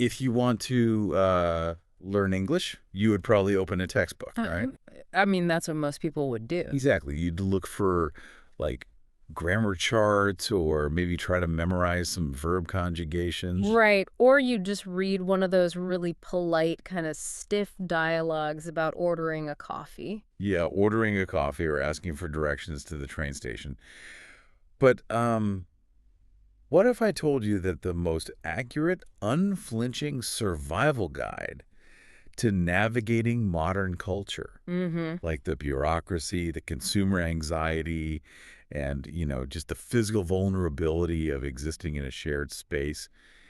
if you want to learn English, you would probably open a textbook, right? I mean, that's what most people would do. Exactly. You'd look for, like, grammar charts or maybe try to memorize some verb conjugations. Right. Or you just read one of those really polite, kind of stiff dialogues about ordering a coffee. Yeah, ordering a coffee or asking for directions to the train station. But what if I told you that the most accurate, unflinching survival guide to navigating modern culture, like the bureaucracy, the consumer anxiety, and, just the physical vulnerability of existing in a shared space,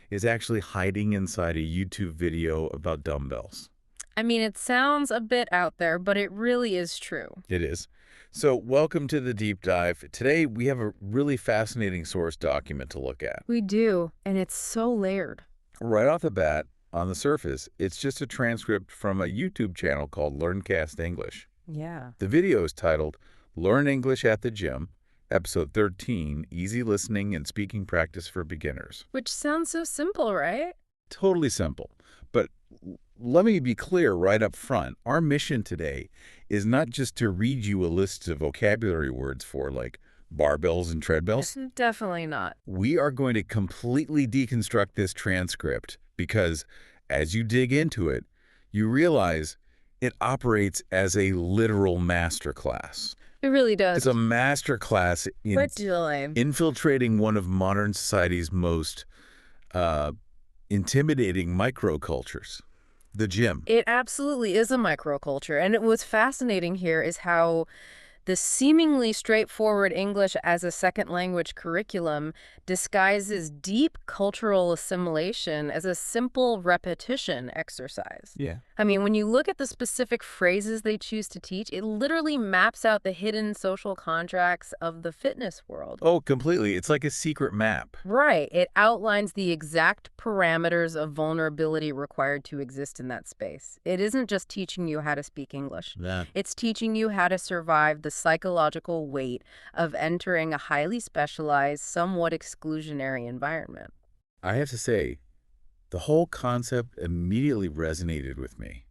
is actually hiding inside a YouTube video about dumbbells? I mean, it sounds a bit out there, but it really is true. It is. So welcome to the deep dive. Today, we have a really fascinating source document to look at. We do, and it's so layered. Right off the bat, on the surface, it's just a transcript from a YouTube channel called LearnCast English. Yeah. The video is titled Learn English at the Gym, Episode 13, Easy Listening and Speaking Practice for Beginners. Which sounds so simple, right? Totally simple. But let me be clear right up front. Our mission today is not just to read you a list of vocabulary words for, like, barbells and treadmills. Definitely not. We are going to completely deconstruct this transcript because as you dig into it, you realize it operates as a literal masterclass. It really does. It's a masterclass in infiltrating one of modern society's most intimidating microcultures, the gym. It absolutely is a microculture. And what's fascinating here is how the seemingly straightforward English as a second language curriculum disguises deep cultural assimilation as a simple repetition exercise. Yeah. I mean, when you look at the specific phrases they choose to teach, it literally maps out the hidden social contracts of the fitness world. Oh, completely. It's like a secret map. Right. It outlines the exact parameters of vulnerability required to exist in that space. It isn't just teaching you how to speak English. It's teaching you how to survive the psychological weight of entering a highly specialized, somewhat exclusionary environment. I have to say, the whole concept immediately resonated with me.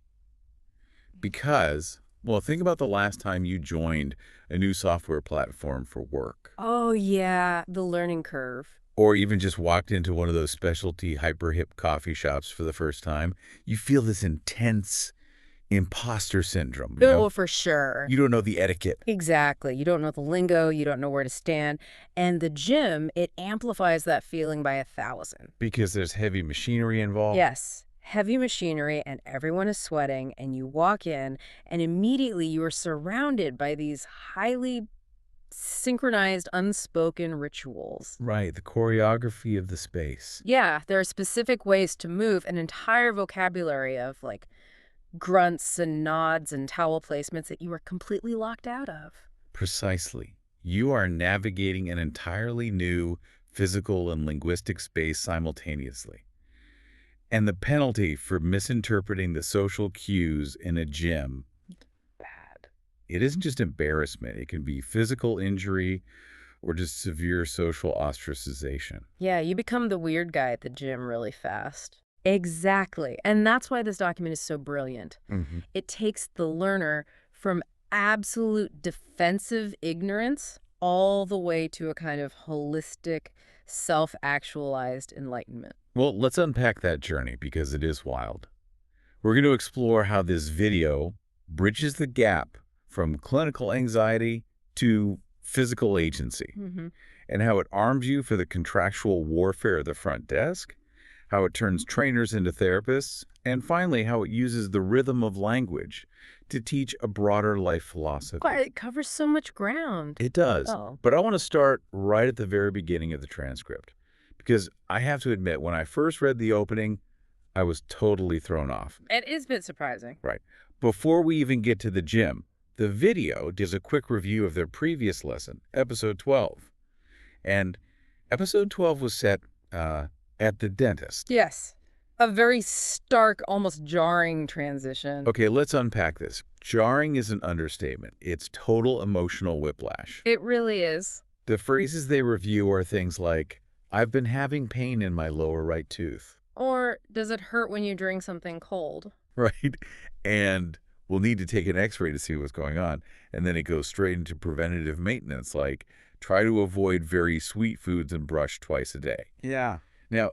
Because, well, think about the last time you joined a new software platform for work. Oh, yeah, the learning curve. Or even just walked into one of those specialty hyper-hip coffee shops for the first time. You feel this intense imposter syndrome. Oh, for sure. You don't know the etiquette. Exactly. You don't know the lingo. You don't know where to stand. And the gym, it amplifies that feeling by 1,000. Because there's heavy machinery involved. Yes. Heavy machinery, and everyone is sweating, and you walk in, and immediately you are surrounded by these highly synchronized, unspoken rituals. Right, the choreography of the space. Yeah, there are specific ways to move, an entire vocabulary of, like, grunts and nods and towel placements that you are completely locked out of. Precisely. You are navigating an entirely new physical and linguistic space simultaneously. And the penalty for misinterpreting the social cues in a gym, Bad. it isn't just embarrassment. It can be physical injury or just severe social ostracization. Yeah, you become the weird guy at the gym really fast. Exactly. And that's why this document is so brilliant. It takes the learner from absolute defensive ignorance all the way to a kind of holistic, self-actualized enlightenment. Well, let's unpack that journey because it is wild. We're going to explore how this video bridges the gap from clinical anxiety to physical agency, and how it arms you for the contractual warfare of the front desk, how it turns trainers into therapists, and finally, how it uses the rhythm of language to teach a broader life philosophy. But it covers so much ground. It does. Oh. But I want to start right at the very beginning of the transcript, because I have to admit, when I first read the opening, I was totally thrown off. It is a bit surprising. Right. Before we even get to the gym, the video does a quick review of their previous lesson, episode 12. And episode 12 was set at the dentist. Yes. A very stark, almost jarring transition. Okay, let's unpack this. Jarring is an understatement. It's total emotional whiplash. It really is. The phrases they review are things like, I've been having pain in my lower right tooth. Or does it hurt when you drink something cold? right? And we'll need to take an x-ray to see what's going on. And then it goes straight into preventative maintenance, like try to avoid very sweet foods and brush twice a day. Yeah. Now,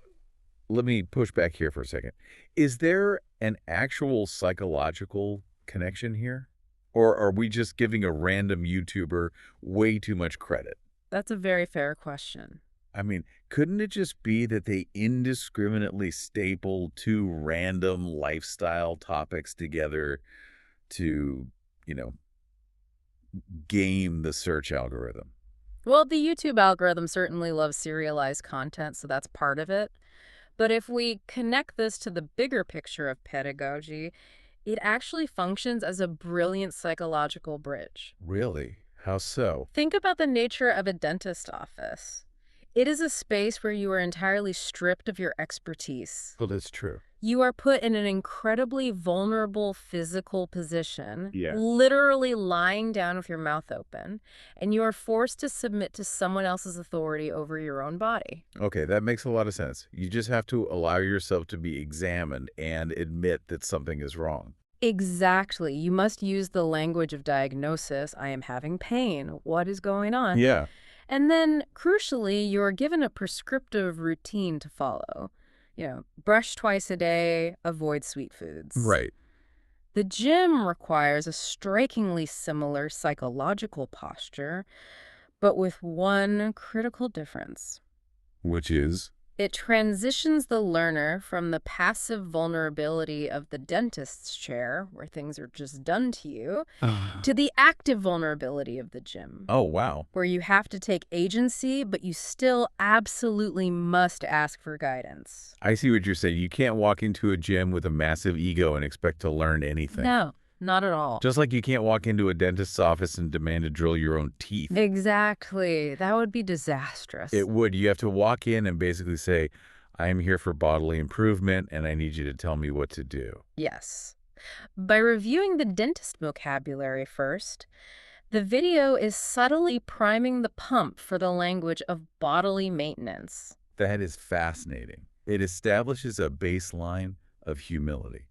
let me push back here for a second. Is there an actual psychological connection here? Or are we just giving a random YouTuber way too much credit? That's a very fair question. I mean, couldn't it just be that they indiscriminately staple two random lifestyle topics together to, you know, game the search algorithm? Well, the YouTube algorithm certainly loves serialized content, so that's part of it. But if we connect this to the bigger picture of pedagogy, it actually functions as a brilliant psychological bridge. Really? How so? Think about the nature of a dentist office. It is a space where you are entirely stripped of your expertise. Well, that's true. You are put in an incredibly vulnerable physical position, Yeah. literally lying down with your mouth open, and you are forced to submit to someone else's authority over your own body. Okay, that makes a lot of sense. You just have to allow yourself to be examined and admit that something is wrong. Exactly. You must use the language of diagnosis. I am having pain. What is going on? Yeah. And then, crucially, you're given a prescriptive routine to follow. Brush twice a day, avoid sweet foods. Right. The gym requires a strikingly similar psychological posture, but with one critical difference. Which is? It transitions the learner from the passive vulnerability of the dentist's chair, where things are just done to you, to the active vulnerability of the gym. Oh, wow. Where you have to take agency, but you still absolutely must ask for guidance. I see what you're saying. You can't walk into a gym with a massive ego and expect to learn anything. No, not at all. Just like you can't walk into a dentist's office and demand to drill your own teeth. Exactly. That would be disastrous. It would. You have to walk in and basically say, I am here for bodily improvement, and I need you to tell me what to do. Yes. By reviewing the dentist vocabulary first, the video is subtly priming the pump for the language of bodily maintenance. That is fascinating. It establishes a baseline of humility.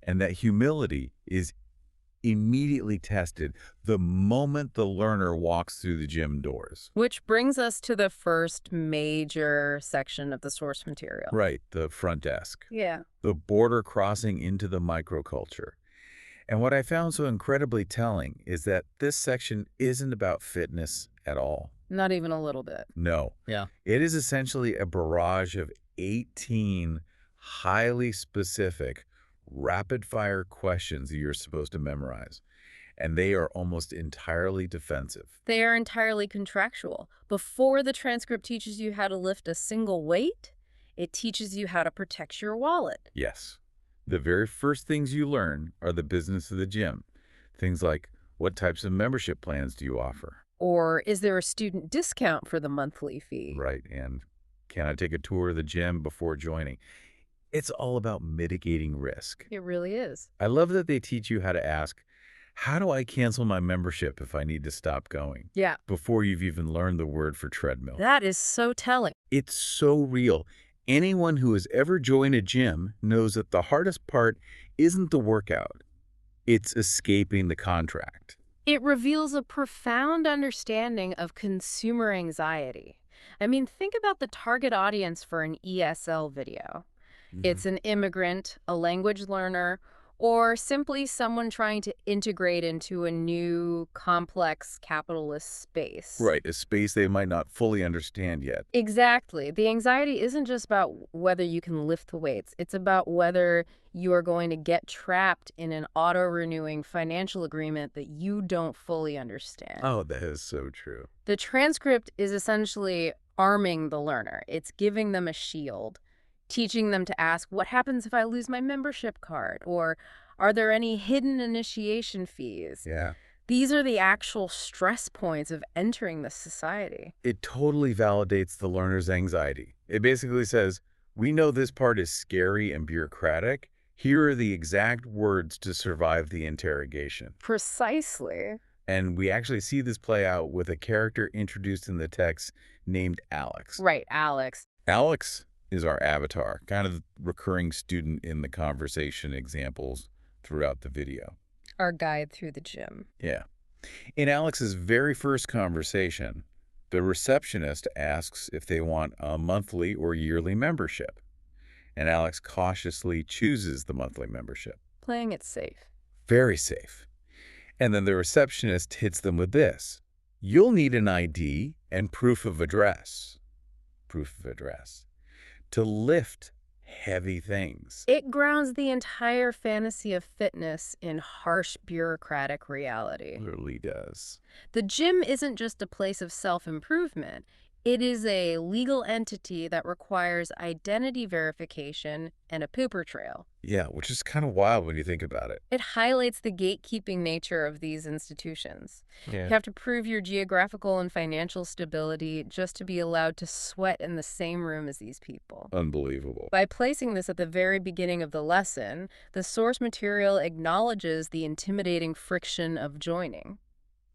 And that humility is immediately tested the moment the learner walks through the gym doors. Which brings us to the first major section of the source material. Right, the front desk. Yeah. The border crossing into the microculture. And what I found so incredibly telling is that this section isn't about fitness at all. Not even a little bit. No. Yeah. It is essentially a barrage of 18 highly specific, rapid-fire questions that you're supposed to memorize. And they are almost entirely defensive. They are entirely contractual. Before the transcript teaches you how to lift a single weight, it teaches you how to protect your wallet. Yes. The very first things you learn are the business of the gym. Things like, what types of membership plans do you offer? Or is there a student discount for the monthly fee? Right, and can I take a tour of the gym before joining? It's all about mitigating risk. It really is. I love that they teach you how to ask, how do I cancel my membership if I need to stop going? Yeah. Before you've even learned the word for treadmill. That is so telling. It's so real. Anyone who has ever joined a gym knows that the hardest part isn't the workout. It's escaping the contract. It reveals a profound understanding of consumer anxiety. I mean, think about the target audience for an ESL video. It's an immigrant, a language learner, or simply someone trying to integrate into a new, complex capitalist space. Right, a space they might not fully understand yet. Exactly. The anxiety isn't just about whether you can lift the weights. It's about whether you are going to get trapped in an auto-renewing financial agreement that you don't fully understand. Oh, that is so true. The transcript is essentially arming the learner. It's giving them a shield, teaching them to ask, what happens if I lose my membership card? Or are there any hidden initiation fees? Yeah. These are the actual stress points of entering this society. It totally validates the learner's anxiety. It basically says, we know this part is scary and bureaucratic. Here are the exact words to survive the interrogation. Precisely. And we actually see this play out with a character introduced in the text named Alex. Right, Alex. Alex is our avatar, kind of the recurring student in the conversation examples throughout the video. Our guide through the gym. Yeah. In Alex's very first conversation, the receptionist asks if they want a monthly or yearly membership, and Alex cautiously chooses the monthly membership. Playing it safe. Very safe. And then the receptionist hits them with this: you'll need an ID and proof of address. Proof of address. To lift heavy things. It grounds the entire fantasy of fitness in harsh bureaucratic reality. It literally does. The gym isn't just a place of self-improvement. It is a legal entity that requires identity verification and a pooper trail. Yeah, which is kind of wild when you think about it. It highlights the gatekeeping nature of these institutions. Yeah. You have to prove your geographical and financial stability just to be allowed to sweat in the same room as these people. Unbelievable. By placing this at the very beginning of the lesson, the source material acknowledges the intimidating friction of joining.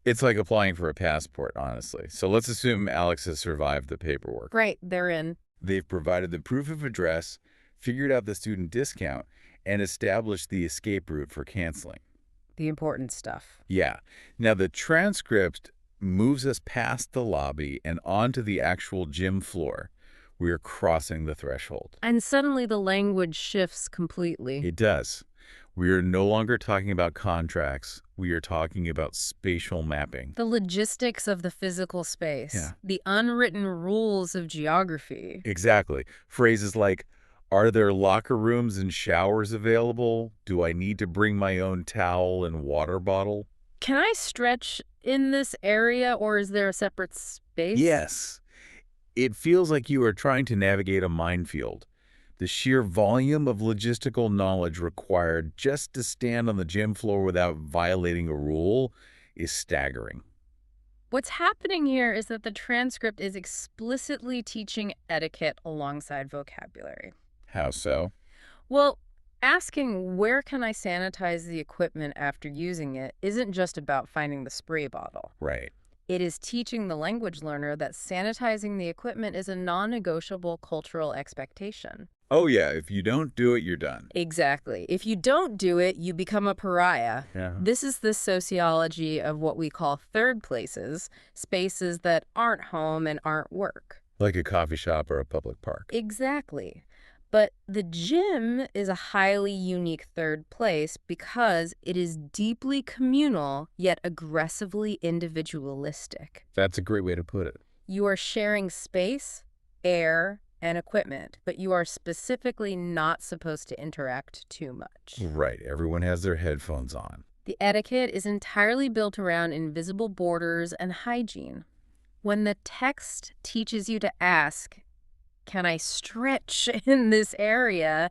It's like applying for a passport, honestly. So let's assume Alex has survived the paperwork. Right, they're in. They've provided the proof of address, figured out the student discount, and established the escape route for canceling. The important stuff. Yeah. Now, the transcript moves us past the lobby and onto the actual gym floor. We are crossing the threshold. And suddenly the language shifts completely. It does. We are no longer talking about contracts. We are talking about spatial mapping. The logistics of the physical space. Yeah. The unwritten rules of geography. Exactly. Phrases like, are there locker rooms and showers available? Do I need to bring my own towel and water bottle? Can I stretch in this area, or is there a separate space? Yes. It feels like you are trying to navigate a minefield. The sheer volume of logistical knowledge required just to stand on the gym floor without violating a rule is staggering. What's happening here is that the transcript is explicitly teaching etiquette alongside vocabulary. How so? Well, asking where can I sanitize the equipment after using it isn't just about finding the spray bottle. Right. It is teaching the language learner that sanitizing the equipment is a non-negotiable cultural expectation. Oh, yeah. If you don't do it, you're done. Exactly. If you don't do it, you become a pariah. Yeah. This is the sociology of what we call third places, spaces that aren't home and aren't work. Like a coffee shop or a public park. Exactly. But the gym is a highly unique third place because it is deeply communal, yet aggressively individualistic. That's a great way to put it. You are sharing space, air, and equipment, but you are specifically not supposed to interact too much. Right. Everyone has their headphones on. The etiquette is entirely built around invisible borders and hygiene. When the text teaches you to ask, can I stretch in this area?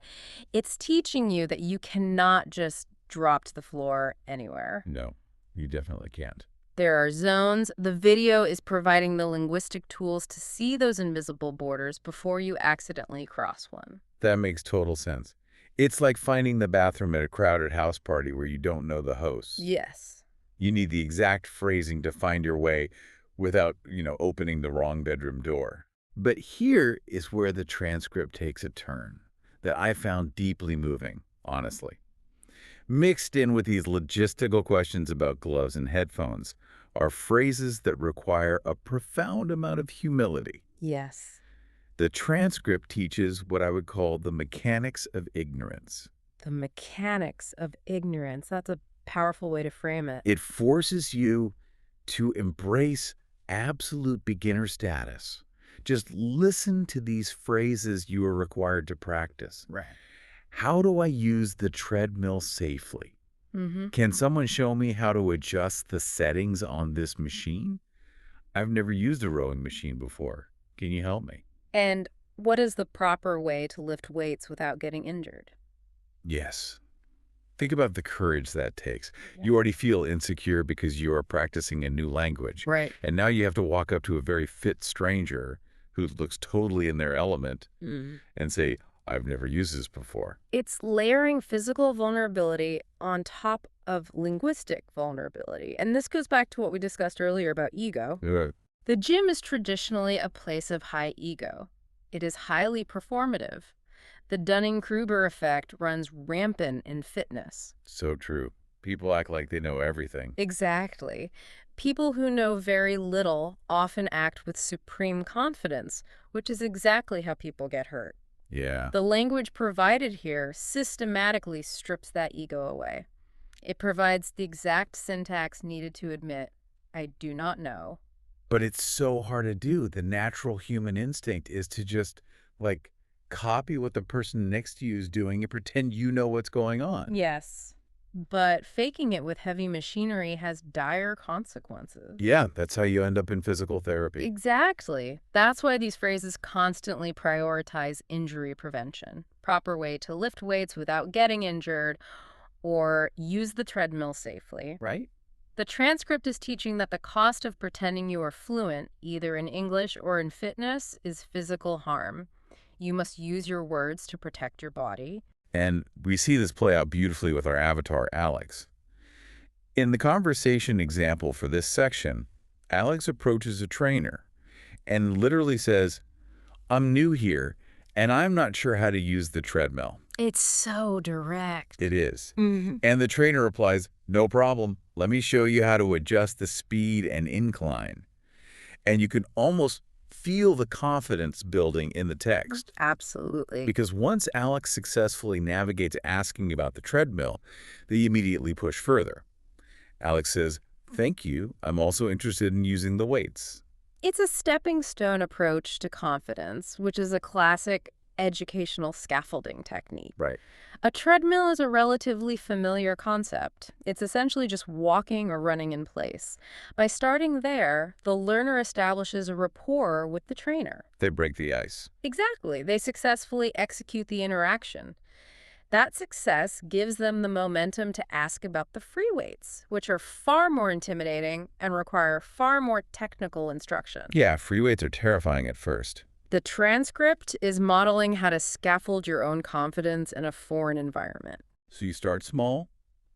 It's teaching you that you cannot just drop to the floor anywhere. No, you definitely can't. There are zones. The video is providing the linguistic tools to see those invisible borders before you accidentally cross one. That makes total sense. It's like finding the bathroom at a crowded house party where you don't know the host. Yes. You need the exact phrasing to find your way without, opening the wrong bedroom door. But here is where the transcript takes a turn that I found deeply moving, honestly. Mixed in with these logistical questions about gloves and headphones are phrases that require a profound amount of humility. Yes. The transcript teaches what I would call the mechanics of ignorance. The mechanics of ignorance. That's a powerful way to frame it. It forces you to embrace absolute beginner status. Just listen to these phrases you are required to practice. Right. How do I use the treadmill safely? Can someone show me how to adjust the settings on this machine? I've never used a rowing machine before. Can you help me? And what is the proper way to lift weights without getting injured? Yes. Think about the courage that takes. Yeah. You already feel insecure because you are practicing a new language. Right. And now you have to walk up to a very fit stranger who looks totally in their element and say, I've never used this before. It's layering physical vulnerability on top of linguistic vulnerability. And this goes back to what we discussed earlier about ego. Yeah. The gym is traditionally a place of high ego. It is highly performative. The Dunning-Kruger effect runs rampant in fitness. So true. People act like they know everything. Exactly. People who know very little often act with supreme confidence, which is exactly how people get hurt. Yeah. The language provided here systematically strips that ego away. It provides the exact syntax needed to admit, I do not know. But it's so hard to do. The natural human instinct is to just, like, copy what the person next to you is doing and pretend you know what's going on. Yes, but faking it with heavy machinery has dire consequences. Yeah, that's how you end up in physical therapy. Exactly. That's why these phrases constantly prioritize injury prevention. Proper way to lift weights without getting injured, or use the treadmill safely. Right? The transcript is teaching that the cost of pretending you are fluent, either in English or in fitness, is physical harm. You must use your words to protect your body. And we see this play out beautifully with our avatar, Alex. In the conversation example for this section, Alex approaches a trainer and literally says, I'm new here, and I'm not sure how to use the treadmill. It's so direct. It is. Mhm. And the trainer replies, no problem. Let me show you how to adjust the speed and incline. And you can almost feel the confidence building in the text. Absolutely. Because once Alex successfully navigates asking about the treadmill, they immediately push further. Alex says, thank you. I'm also interested in using the weights. It's a stepping stone approach to confidence, which is a classic educational scaffolding technique. Right. A treadmill is a relatively familiar concept. It's essentially just walking or running in place. By starting there, the learner establishes a rapport with the trainer. They break the ice. Exactly. They successfully execute the interaction. That success gives them the momentum to ask about the free weights, which are far more intimidating and require far more technical instruction. Yeah, free weights are terrifying at first. The transcript is modeling how to scaffold your own confidence in a foreign environment. So you start small,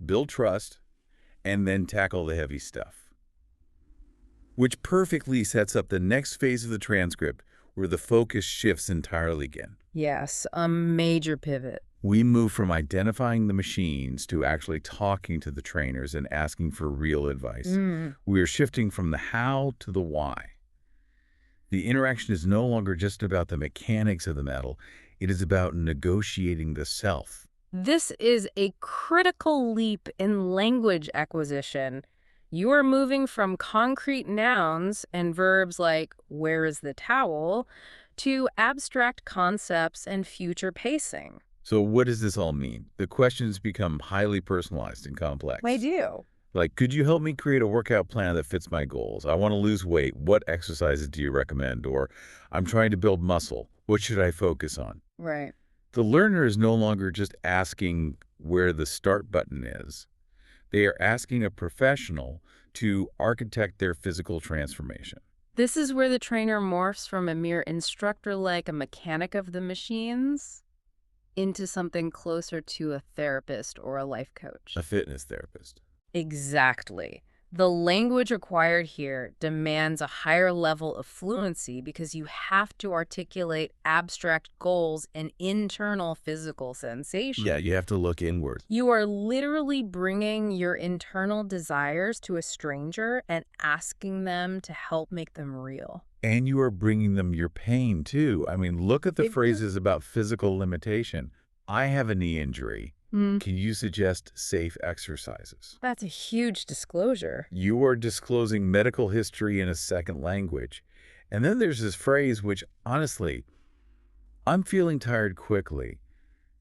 build trust, and then tackle the heavy stuff. Which perfectly sets up the next phase of the transcript where the focus shifts entirely again. Yes, a major pivot. We move from identifying the machines to actually talking to the trainers and asking for real advice. We are shifting from the how to the why. The interaction is no longer just about the mechanics of the metal. It is about negotiating the self. This is a critical leap in language acquisition. You are moving from concrete nouns and verbs like, where is the towel, to abstract concepts and future pacing. So what does this all mean? The questions become highly personalized and complex. They do. Like, could you help me create a workout plan that fits my goals? I want to lose weight. What exercises do you recommend? Or I'm trying to build muscle. What should I focus on? Right. The learner is no longer just asking where the start button is. They are asking a professional to architect their physical transformation. This is where the trainer morphs from a mere instructor like a mechanic of the machines into something closer to a therapist or a life coach. A fitness therapist. Exactly. The language required here demands a higher level of fluency because you have to articulate abstract goals and internal physical sensations. Yeah, you have to look inward. You are literally bringing your internal desires to a stranger and asking them to help make them real. And you are bringing them your pain, too. I mean, look at the phrases about physical limitation. I have a knee injury. Can you suggest safe exercises? That's a huge disclosure. You are disclosing medical history in a second language. And then there's this phrase which, honestly, I'm feeling tired quickly.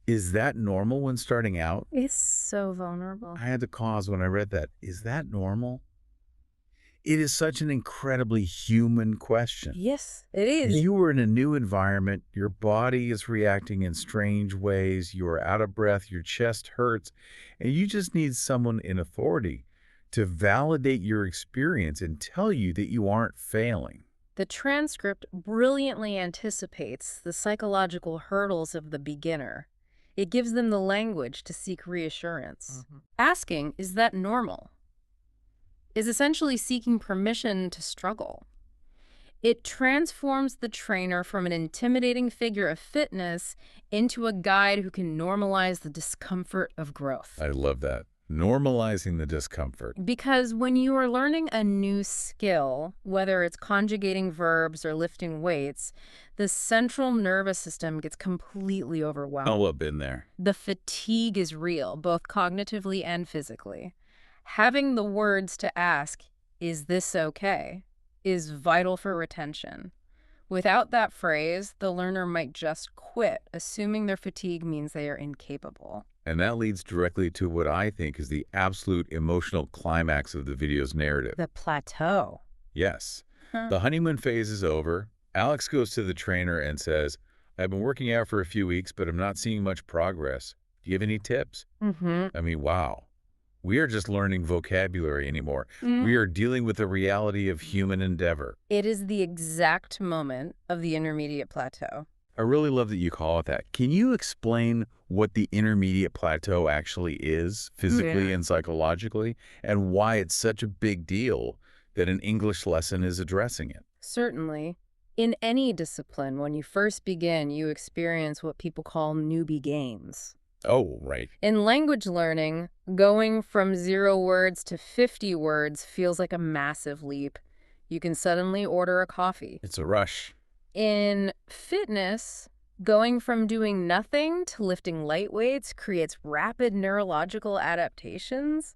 Is that normal when starting out? It's so vulnerable. I had to pause when I read that. Is that normal? It is such an incredibly human question. Yes, it is. You are in a new environment. Your body is reacting in strange ways. You are out of breath. Your chest hurts. And you just need someone in authority to validate your experience and tell you that you aren't failing. The transcript brilliantly anticipates the psychological hurdles of the beginner. It gives them the language to seek reassurance. Asking, is that normal? Is essentially seeking permission to struggle. It transforms the trainer from an intimidating figure of fitness into a guide who can normalize the discomfort of growth. I love that. Normalizing the discomfort. Because when you are learning a new skill, whether it's conjugating verbs or lifting weights, the central nervous system gets completely overwhelmed. Oh, I've been there. The fatigue is real, both cognitively and physically. Having the words to ask, "Is this okay?" is vital for retention. Without that phrase, the learner might just quit, assuming their fatigue means they are incapable. And that leads directly to what I think is the absolute emotional climax of the video's narrative. The plateau. Yes. The honeymoon phase is over. Alex goes to the trainer and says, "I've been working out for a few weeks, but I'm not seeing much progress. Do you have any tips?" I mean, wow. We are just learning vocabulary anymore. We are dealing with the reality of human endeavor. It is the exact moment of the intermediate plateau. I really love that you call it that. Can you explain what the intermediate plateau actually is, physically and psychologically, and why it's such a big deal that an English lesson is addressing it? Certainly. In any discipline, when you first begin, you experience what people call newbie gains. Oh, right. In language learning, going from 0 words to 50 words feels like a massive leap. You can suddenly order a coffee. It's a rush. In fitness, going from doing nothing to lifting light weights creates rapid neurological adaptations.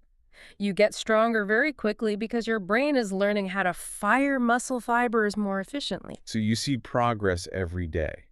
You get stronger very quickly because your brain is learning how to fire muscle fibers more efficiently. So you see progress every day.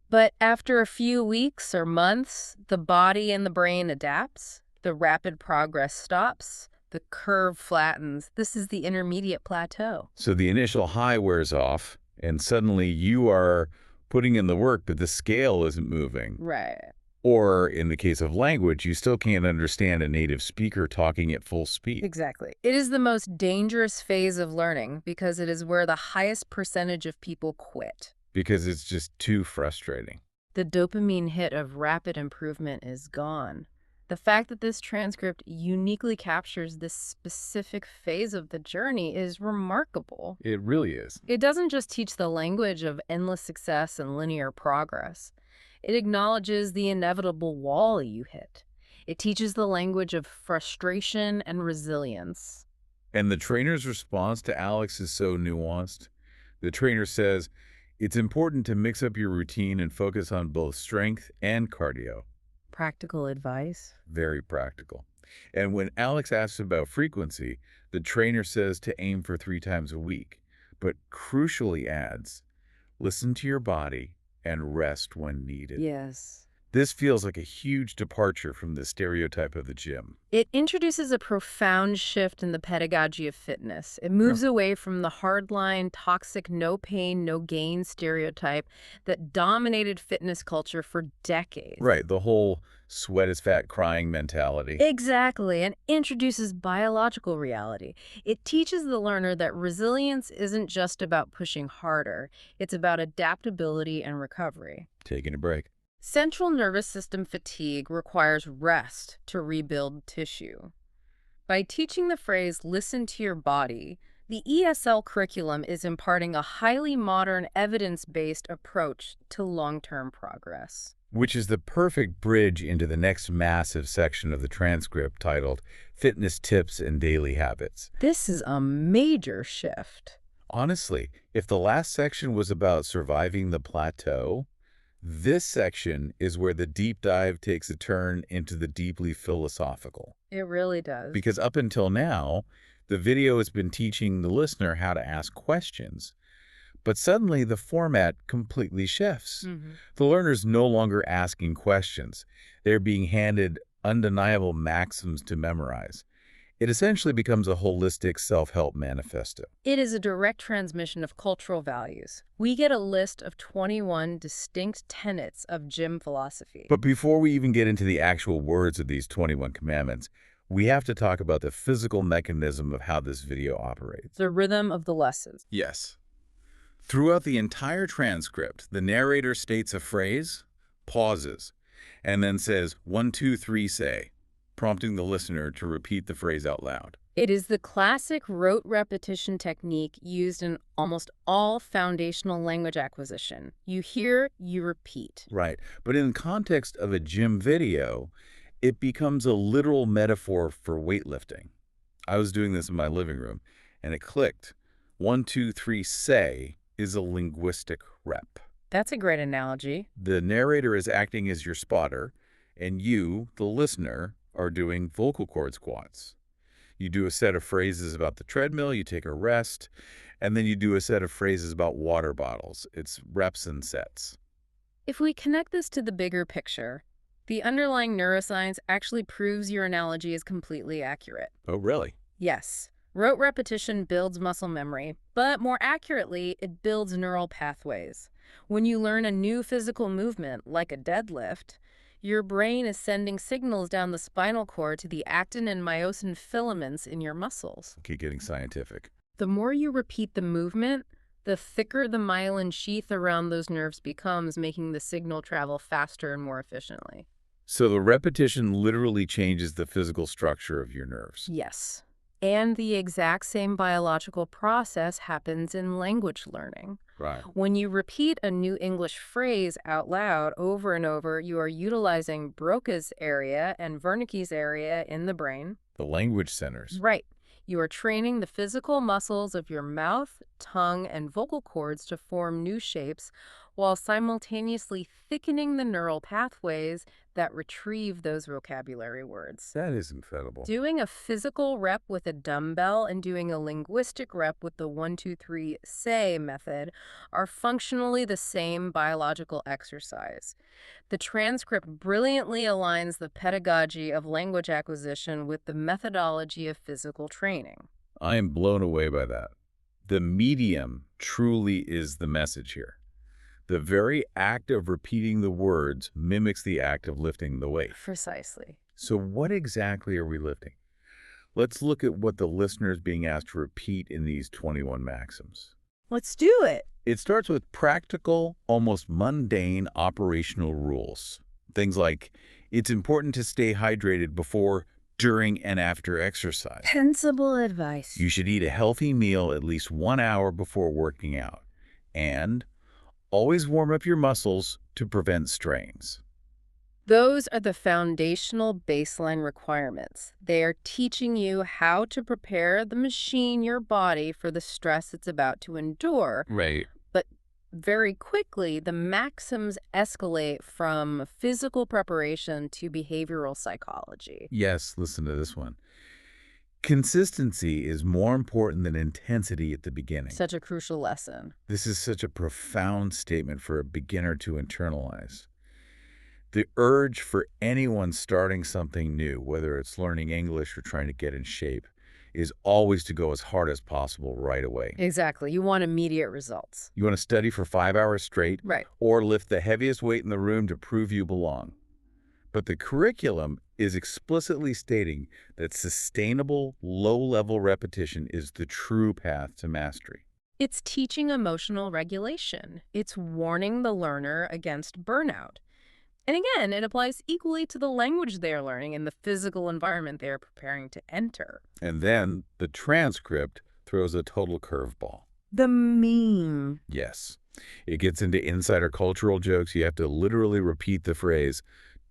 But after a few weeks or months, the body and the brain adapts. The rapid progress stops. The curve flattens. This is the intermediate plateau. So the initial high wears off, and suddenly you are putting in the work, but the scale isn't moving. Right. Or in the case of language, you still can't understand a native speaker talking at full speed. Exactly. It is the most dangerous phase of learning because it is where the highest percentage of people quit. Because it's just too frustrating. The dopamine hit of rapid improvement is gone. The fact that this transcript uniquely captures this specific phase of the journey is remarkable. It really is. It doesn't just teach the language of endless success and linear progress. It acknowledges the inevitable wall you hit. It teaches the language of frustration and resilience. And the trainer's response to Alex is so nuanced. The trainer says, "It's important to mix up your routine and focus on both strength and cardio." Practical advice? Very practical. And when Alex asks about frequency, the trainer says to aim for 3 times a week, but crucially adds, "Listen to your body and rest when needed." Yes. This feels like a huge departure from the stereotype of the gym. It introduces a profound shift in the pedagogy of fitness. It moves away from the hardline, toxic, no pain, no gain stereotype that dominated fitness culture for decades. Right, the whole sweat is fat crying mentality. Exactly, and introduces biological reality. It teaches the learner that resilience isn't just about pushing harder. It's about adaptability and recovery. Taking a break. Central nervous system fatigue requires rest to rebuild tissue. By teaching the phrase, "listen to your body," the ESL curriculum is imparting a highly modern, evidence-based approach to long-term progress. Which is the perfect bridge into the next massive section of the transcript titled Fitness Tips and Daily Habits. This is a major shift. Honestly, if the last section was about surviving the plateau, this section is where the deep dive takes a turn into the deeply philosophical. It really does. Because up until now, the video has been teaching the listener how to ask questions. But suddenly the format completely shifts. The learner's no longer asking questions. They're being handed undeniable maxims to memorize. It essentially becomes a holistic self-help manifesto. It is a direct transmission of cultural values. We get a list of 21 distinct tenets of gym philosophy. But before we even get into the actual words of these 21 commandments, we have to talk about the physical mechanism of how this video operates. The rhythm of the lessons. Yes. Throughout the entire transcript, the narrator states a phrase, pauses, and then says, 1, 2, 3, say, prompting the listener to repeat the phrase out loud. It is the classic rote repetition technique used in almost all foundational language acquisition. You hear, you repeat. Right. But in context of a gym video, it becomes a literal metaphor for weightlifting. I was doing this in my living room, and it clicked. 1, 2, 3, say is a linguistic rep. That's a great analogy. The narrator is acting as your spotter, and you, the listener, are doing vocal cord squats. You do a set of phrases about the treadmill, you take a rest, and then you do a set of phrases about water bottles. It's reps and sets. If we connect this to the bigger picture, the underlying neuroscience actually proves your analogy is completely accurate. Oh, really? Yes, rote repetition builds muscle memory, but more accurately, it builds neural pathways. When you learn a new physical movement, like a deadlift, your brain is sending signals down the spinal cord to the actin and myosin filaments in your muscles. Keep getting scientific. The more you repeat the movement, the thicker the myelin sheath around those nerves becomes, making the signal travel faster and more efficiently. So the repetition literally changes the physical structure of your nerves. Yes. And the exact same biological process happens in language learning. Right. When you repeat a new English phrase out loud over and over, you are utilizing Broca's area and Wernicke's area in the brain. The language centers. Right. You are training the physical muscles of your mouth, tongue, and vocal cords to form new shapes while simultaneously thickening the neural pathways that retrieve those vocabulary words. That is incredible. Doing a physical rep with a dumbbell and doing a linguistic rep with the 1, 2, 3, say method are functionally the same biological exercise. The transcript brilliantly aligns the pedagogy of language acquisition with the methodology of physical training. I am blown away by that. The medium truly is the message here. The very act of repeating the words mimics the act of lifting the weight. Precisely. So what exactly are we lifting? Let's look at what the listener is being asked to repeat in these 21 maxims. Let's do it. It starts with practical, almost mundane operational rules. Things like, it's important to stay hydrated before, during, and after exercise. Sensible advice. You should eat a healthy meal at least 1 hour before working out. And always warm up your muscles to prevent strains. Those are the foundational baseline requirements. They are teaching you how to prepare the machine, your body, for the stress it's about to endure. Right. But very quickly, the maxims escalate from physical preparation to behavioral psychology. Yes, listen to this one. Consistency is more important than intensity at the beginning. Such a crucial lesson. This is such a profound statement for a beginner to internalize. The urge for anyone starting something new, whether it's learning English or trying to get in shape, is always to go as hard as possible right away. Exactly. You want immediate results. You want to study for 5 hours straight, Right. or lift the heaviest weight in the room to prove you belong. But the curriculum is explicitly stating that sustainable, low-level repetition is the true path to mastery. It's teaching emotional regulation. It's warning the learner against burnout. And again, it applies equally to the language they are learning and the physical environment they are preparing to enter. And then the transcript throws a total curveball. The meme. Yes. It gets into insider cultural jokes. You have to literally repeat the phrase,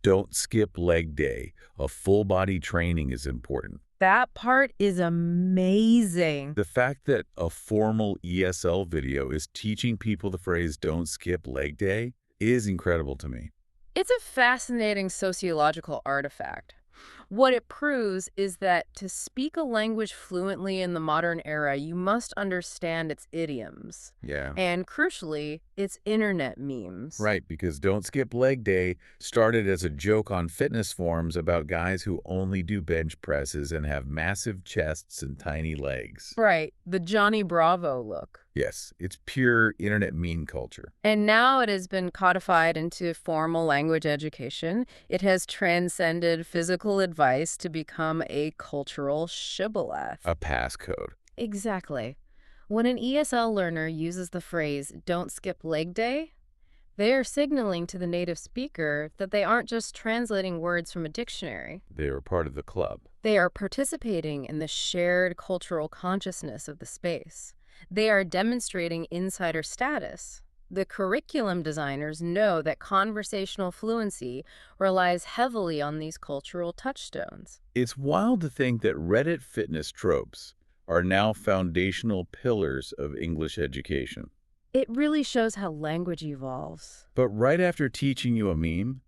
"Don't skip leg day. A full body training is important." That part is amazing. The fact that a formal ESL video is teaching people the phrase, "Don't skip leg day," is incredible to me. It's a fascinating sociological artifact. What it proves is that to speak a language fluently in the modern era, you must understand its idioms. Yeah. And crucially, its internet memes. Right, because "Don't skip leg day" started as a joke on fitness forums about guys who only do bench presses and have massive chests and tiny legs. Right, the Johnny Bravo look. Yes, it's pure internet meme culture. And now it has been codified into formal language education. It has transcended physical advice to become a cultural shibboleth. A passcode. Exactly. When an ESL learner uses the phrase, "don't skip leg day," They are signaling to the native speaker that they aren't just translating words from a dictionary. They are part of the club. They are participating in the shared cultural consciousness of the space. They are demonstrating insider status. The curriculum designers know that conversational fluency relies heavily on these cultural touchstones. It's wild to think that Reddit fitness tropes are now foundational pillars of English education. It really shows how language evolves. But right after teaching you a meme,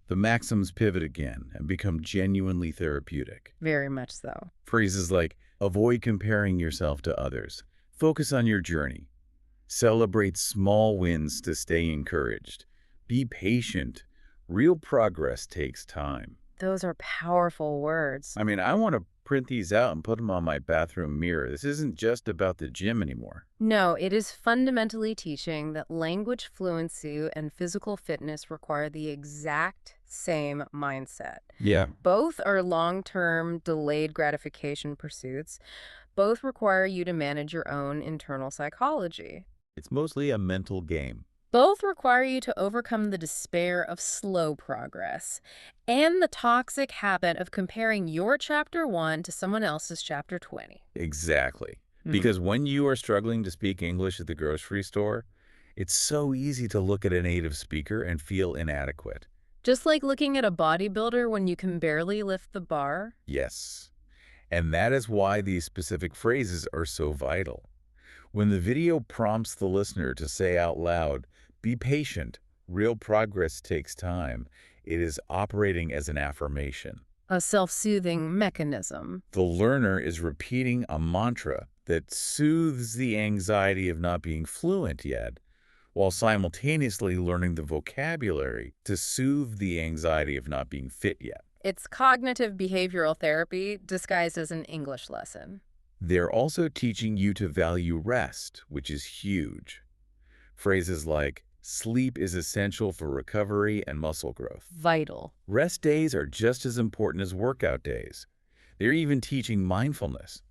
the maxims pivot again and become genuinely therapeutic. Very much so. Phrases like, avoid comparing yourself to others, focus on your journey, celebrate small wins to stay encouraged, be patient, real progress takes time. Those are powerful words. I mean, I want to print these out and put them on my bathroom mirror. This isn't just about the gym anymore. No, it is fundamentally teaching that language fluency and physical fitness require the exact same mindset. Yeah. Both are long-term, delayed gratification pursuits. Both require you to manage your own internal psychology. It's mostly a mental game. Both require you to overcome the despair of slow progress and the toxic habit of comparing your chapter 1 to someone else's chapter 20. Exactly. Because when you are struggling to speak English at the grocery store, it's so easy to look at a native speaker and feel inadequate. Just like looking at a bodybuilder when you can barely lift the bar. Yes. And that is why these specific phrases are so vital. When the video prompts the listener to say out loud, be patient, real progress takes time, it is operating as an affirmation. A self-soothing mechanism. The learner is repeating a mantra that soothes the anxiety of not being fluent yet, while simultaneously learning the vocabulary to soothe the anxiety of not being fit yet. It's cognitive behavioral therapy disguised as an English lesson. They're also teaching you to value rest, which is huge. Phrases like, sleep is essential for recovery and muscle growth. Vital. Rest days are just as important as workout days. They're even teaching mindfulness.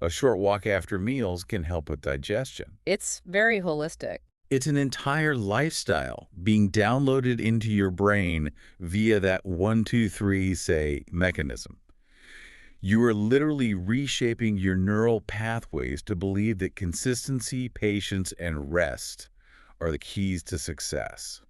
A short walk after meals can help with digestion. It's very holistic. It's an entire lifestyle being downloaded into your brain via that 1, 2, 3, say, mechanism. You are literally reshaping your neural pathways to believe that consistency, patience, and rest are the keys to success.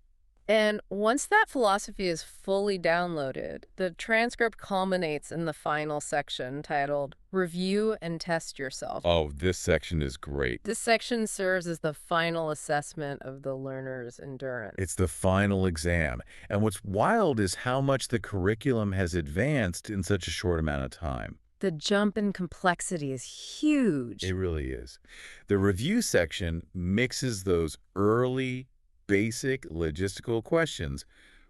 And once that philosophy is fully downloaded, the transcript culminates in the final section titled Review and Test Yourself. Oh, this section is great. This section serves as the final assessment of the learner's endurance. It's the final exam. And what's wild is how much the curriculum has advanced in such a short amount of time. The jump in complexity is huge. It really is. The review section mixes those early, basic logistical questions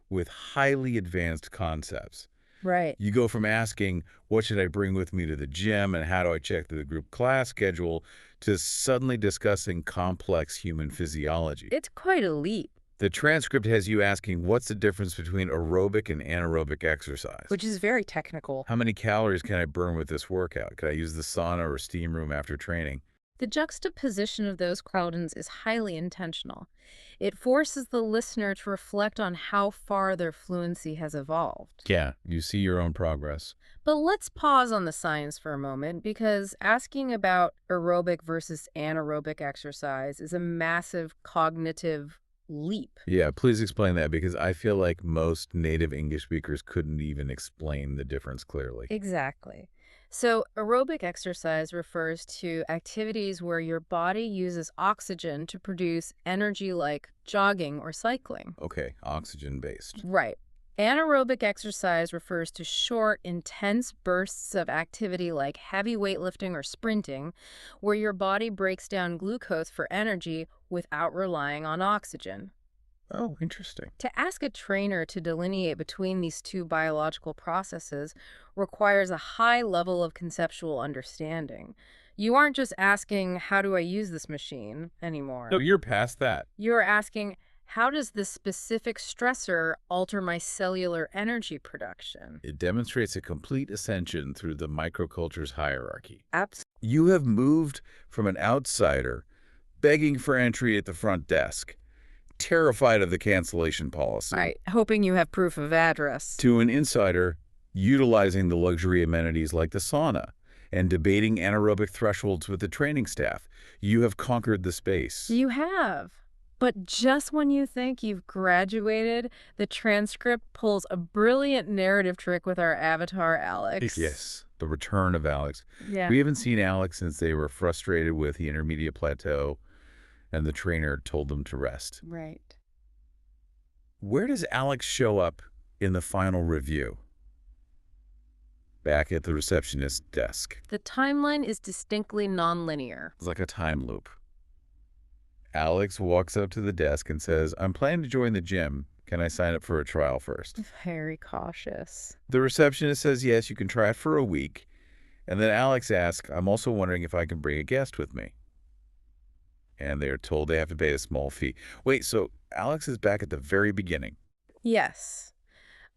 with highly advanced concepts. Right. You go from asking, what should I bring with me to the gym and how do I check the group class schedule, to suddenly discussing complex human physiology. It's quite a leap. The transcript has you asking, what's the difference between aerobic and anaerobic exercise? Which is very technical. How many calories can I burn with this workout? Could I use the sauna or steam room after training? The juxtaposition of those questions is highly intentional. It forces the listener to reflect on how far their fluency has evolved. Yeah, you see your own progress. But let's pause on the science for a moment, because asking about aerobic versus anaerobic exercise is a massive cognitive leap. Yeah, please explain that, because I feel like most native English speakers couldn't even explain the difference clearly. Exactly. So aerobic exercise refers to activities where your body uses oxygen to produce energy like jogging or cycling. Okay, oxygen-based. Right. Anaerobic exercise refers to short, intense bursts of activity like heavy weightlifting or sprinting, where your body breaks down glucose for energy without relying on oxygen. Oh, interesting. To ask a trainer to delineate between these two biological processes requires a high level of conceptual understanding. You aren't just asking, how do I use this machine anymore? No, you're past that. You're asking, how does this specific stressor alter my cellular energy production? It demonstrates a complete ascension through the microculture's hierarchy. Absolutely. You have moved from an outsider begging for entry at the front desk terrified of the cancellation policy, Right, hoping you have proof of address. to an insider utilizing the luxury amenities like the sauna and debating anaerobic thresholds with the training staff. You have conquered the space. You have. But just when you think you've graduated, the transcript pulls a brilliant narrative trick with our avatar, Alex. Yes, the return of Alex. Yeah. We haven't seen Alex since they were frustrated with the intermediate plateau and the trainer told them to rest. Right. Where does Alex show up in the final review? Back at the receptionist's desk. The timeline is distinctly nonlinear. It's like a time loop. Alex walks up to the desk and says, I'm planning to join the gym. Can I sign up for a trial first? Very cautious. The receptionist says, yes, you can try it for a week. And then Alex asks, I'm also wondering if I can bring a guest with me. And they're told they have to pay a small fee. Wait, so Alex is back at the very beginning. Yes.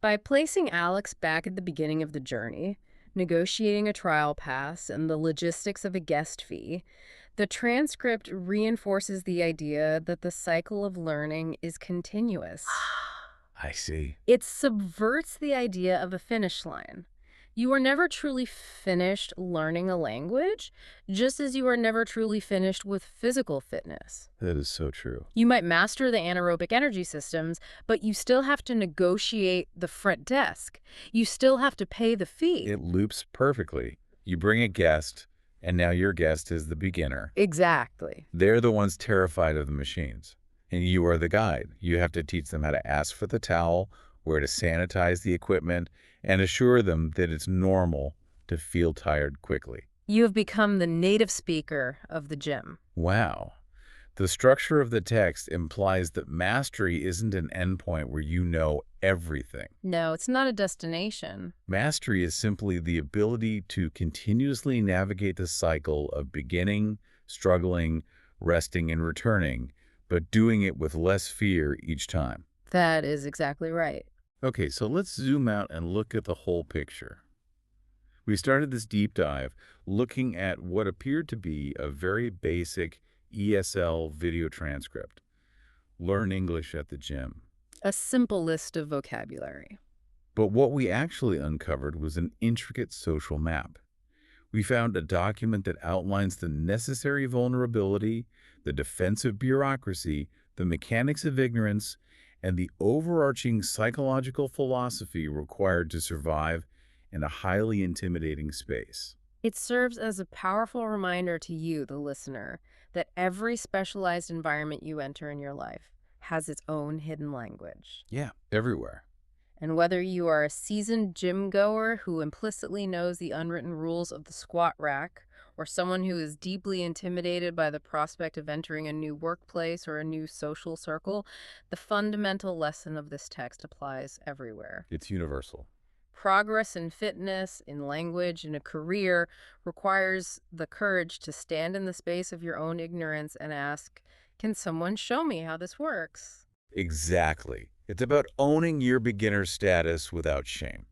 By placing Alex back at the beginning of the journey, negotiating a trial pass, and the logistics of a guest fee, the transcript reinforces the idea that the cycle of learning is continuous. I see. It subverts the idea of a finish line. You are never truly finished learning a language, just as you are never truly finished with physical fitness. That is so true. You might master the anaerobic energy systems, but you still have to negotiate the front desk. You still have to pay the fee. It loops perfectly. You bring a guest, and now your guest is the beginner. Exactly. They're the ones terrified of the machines. And you are the guide. You have to teach them how to ask for the towel, where to sanitize the equipment, and assure them that it's normal to feel tired quickly. You have become the native speaker of the gym. Wow. The structure of the text implies that mastery isn't an endpoint where you know everything. No, it's not a destination. Mastery is simply the ability to continuously navigate the cycle of beginning, struggling, resting, and returning, but doing it with less fear each time. That is exactly right. Okay, so let's zoom out and look at the whole picture. We started this deep dive looking at what appeared to be a very basic ESL video transcript. Learn English at the gym. A simple list of vocabulary. But what we actually uncovered was an intricate social map. We found a document that outlines the necessary vulnerability, the defensive bureaucracy, the mechanics of ignorance, and the overarching psychological philosophy required to survive in a highly intimidating space. It serves as a powerful reminder to you, the listener, that every specialized environment you enter in your life has its own hidden language. Yeah, everywhere. And whether you are a seasoned gym goer who implicitly knows the unwritten rules of the squat rack, or someone who is deeply intimidated by the prospect of entering a new workplace or a new social circle, the fundamental lesson of this text applies everywhere. It's universal. Progress in fitness, in language, in a career requires the courage to stand in the space of your own ignorance and ask, can someone show me how this works? Exactly. It's about owning your beginner status without shame.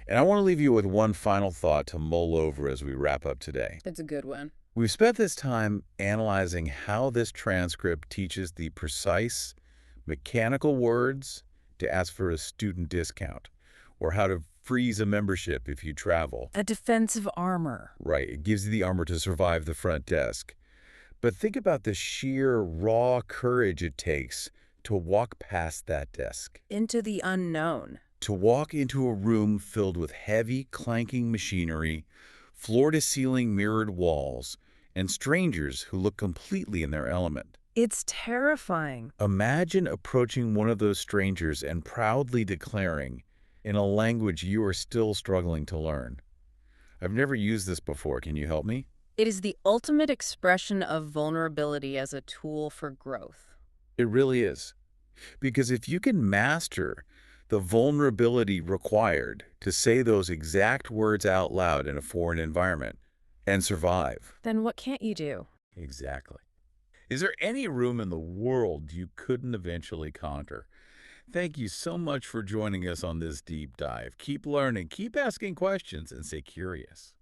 And I want to leave you with one final thought to mull over as we wrap up today. That's a good one. We've spent this time analyzing how this transcript teaches the precise, mechanical words to ask for a student discount, or how to freeze a membership if you travel. A defensive armor. Right, it gives you the armor to survive the front desk. But think about the sheer, raw courage it takes to walk past that desk. Into the unknown. To walk into a room filled with heavy, clanking machinery, floor-to-ceiling mirrored walls, and strangers who look completely in their element. It's terrifying. Imagine approaching one of those strangers and proudly declaring, in a language you are still struggling to learn, I've never used this before, can you help me? It is the ultimate expression of vulnerability as a tool for growth. It really is. Because if you can master the vulnerability required to say those exact words out loud in a foreign environment and survive. Then what can't you do? Exactly. Is there any room in the world you couldn't eventually conquer? Thank you so much for joining us on this deep dive. Keep learning, keep asking questions, and stay curious.